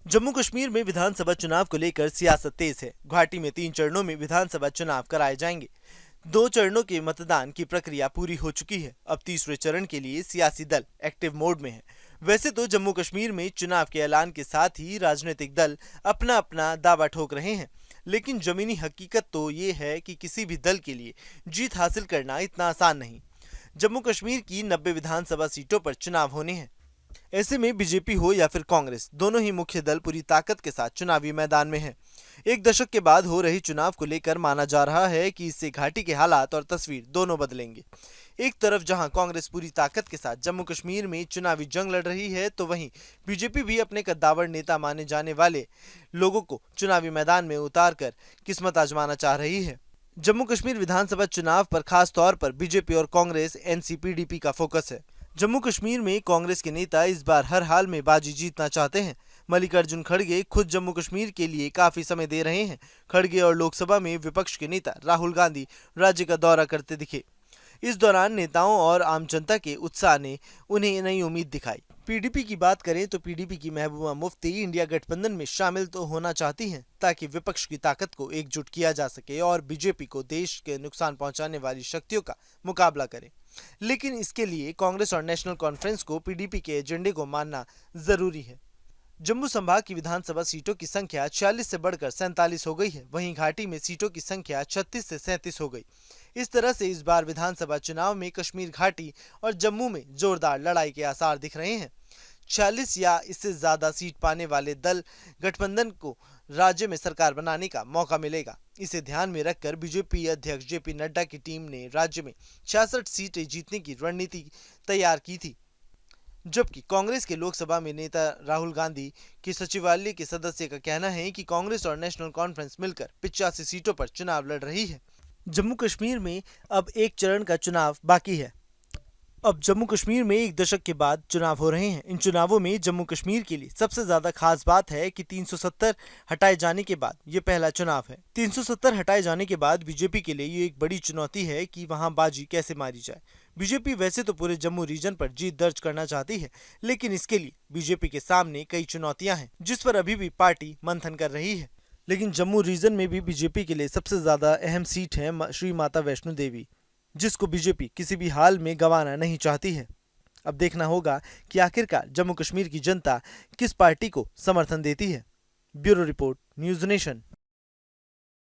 जम्मू कश्मीर में विधानसभा चुनाव को लेकर सियासत तेज है। घाटी में 3 चरणों में विधानसभा चुनाव कराए जाएंगे। 2 चरणों के मतदान की प्रक्रिया पूरी हो चुकी है। अब तीसरे चरण के लिए सियासी दल एक्टिव मोड में है। वैसे तो जम्मू कश्मीर में चुनाव के ऐलान के साथ ही राजनीतिक दल अपना अपना दावा ठोक रहे हैं, लेकिन जमीनी हकीकत तो ये है कि किसी भी दल के लिए जीत हासिल करना इतना आसान नहीं। जम्मू कश्मीर की 90 विधानसभा सीटों पर चुनाव होने हैं। ऐसे में बीजेपी हो या फिर कांग्रेस, दोनों ही मुख्य दल पूरी ताकत के साथ चुनावी मैदान में हैं। एक दशक के बाद हो रही चुनाव को लेकर माना जा रहा है कि इससे घाटी के हालात और तस्वीर दोनों बदलेंगे। एक तरफ जहां कांग्रेस पूरी ताकत के साथ जम्मू कश्मीर में चुनावी जंग लड़ रही है, तो वहीं बीजेपी भी अपने कद्दावर नेता माने जाने वाले लोगों को चुनावी मैदान में उतार कर किस्मत आजमाना चाह रही है। जम्मू कश्मीर विधानसभा चुनाव पर खास तौर पर बीजेपी और कांग्रेस एनसीपीडीपी का फोकस है। जम्मू कश्मीर में कांग्रेस के नेता इस बार हर हाल में बाजी जीतना चाहते हैं। मल्लिकार्जुन खड़गे खुद जम्मू कश्मीर के लिए काफी समय दे रहे हैं। खड़गे और लोकसभा में विपक्ष के नेता राहुल गांधी राज्य का दौरा करते दिखे। इस दौरान नेताओं और आम जनता के उत्साह ने उन्हें नई उम्मीद दिखाई। पीडीपी की बात करें तो पीडीपी की महबूबा मुफ्ती इंडिया गठबंधन में शामिल तो होना चाहती हैं, ताकि विपक्ष की ताकत को एकजुट किया जा सके और बीजेपी को देश के नुकसान पहुंचाने वाली शक्तियों का मुकाबला करे। लेकिन इसके लिए कांग्रेस और नेशनल कॉन्फ्रेंस को पीडीपी के एजेंडे को मानना जरूरी है। जम्मू संभाग की विधानसभा सीटों की संख्या 46 से बढ़कर 47 हो गई है। वहीं घाटी में सीटों की संख्या 36 से 37 हो गई। इस तरह से इस बार विधानसभा चुनाव में कश्मीर घाटी और जम्मू में जोरदार लड़ाई के आसार दिख रहे हैं। 46 या इससे ज्यादा सीट पाने वाले दल गठबंधन को राज्य में सरकार बनाने का मौका मिलेगा। इसे ध्यान में रखकर बीजेपी अध्यक्ष जेपी नड्डा की टीम ने राज्य में 66 सीटें जीतने की रणनीति तैयार की थी, जबकि कांग्रेस के लोकसभा में नेता राहुल गांधी के सचिवालय के सदस्य का कहना है कि कांग्रेस और नेशनल कॉन्फ्रेंस मिलकर 85 सीटों पर चुनाव लड़ रही है। जम्मू कश्मीर में अब एक चरण का चुनाव बाकी है। अब जम्मू कश्मीर में एक दशक के बाद चुनाव हो रहे हैं। इन चुनावों में जम्मू कश्मीर के लिए सबसे ज्यादा खास बात है कि 370 हटाए जाने के बाद ये पहला चुनाव है। 370 हटाए जाने के बाद बीजेपी के लिए ये एक बड़ी चुनौती है कि वहां बाजी कैसे मारी जाए। बीजेपी वैसे तो पूरे जम्मू रीजन पर जीत दर्ज करना चाहती है, लेकिन इसके लिए बीजेपी के सामने कई चुनौतियां हैं, जिस पर अभी भी पार्टी मंथन कर रही है। लेकिन जम्मू रीजन में भी बीजेपी के लिए सबसे ज्यादा अहम सीट है श्री माता वैष्णो देवी, जिसको बीजेपी किसी भी हाल में गंवाना नहीं चाहती है। अब देखना होगा कि आखिरकार जम्मू कश्मीर की जनता किस पार्टी को समर्थन देती है। Bureau report, news nation.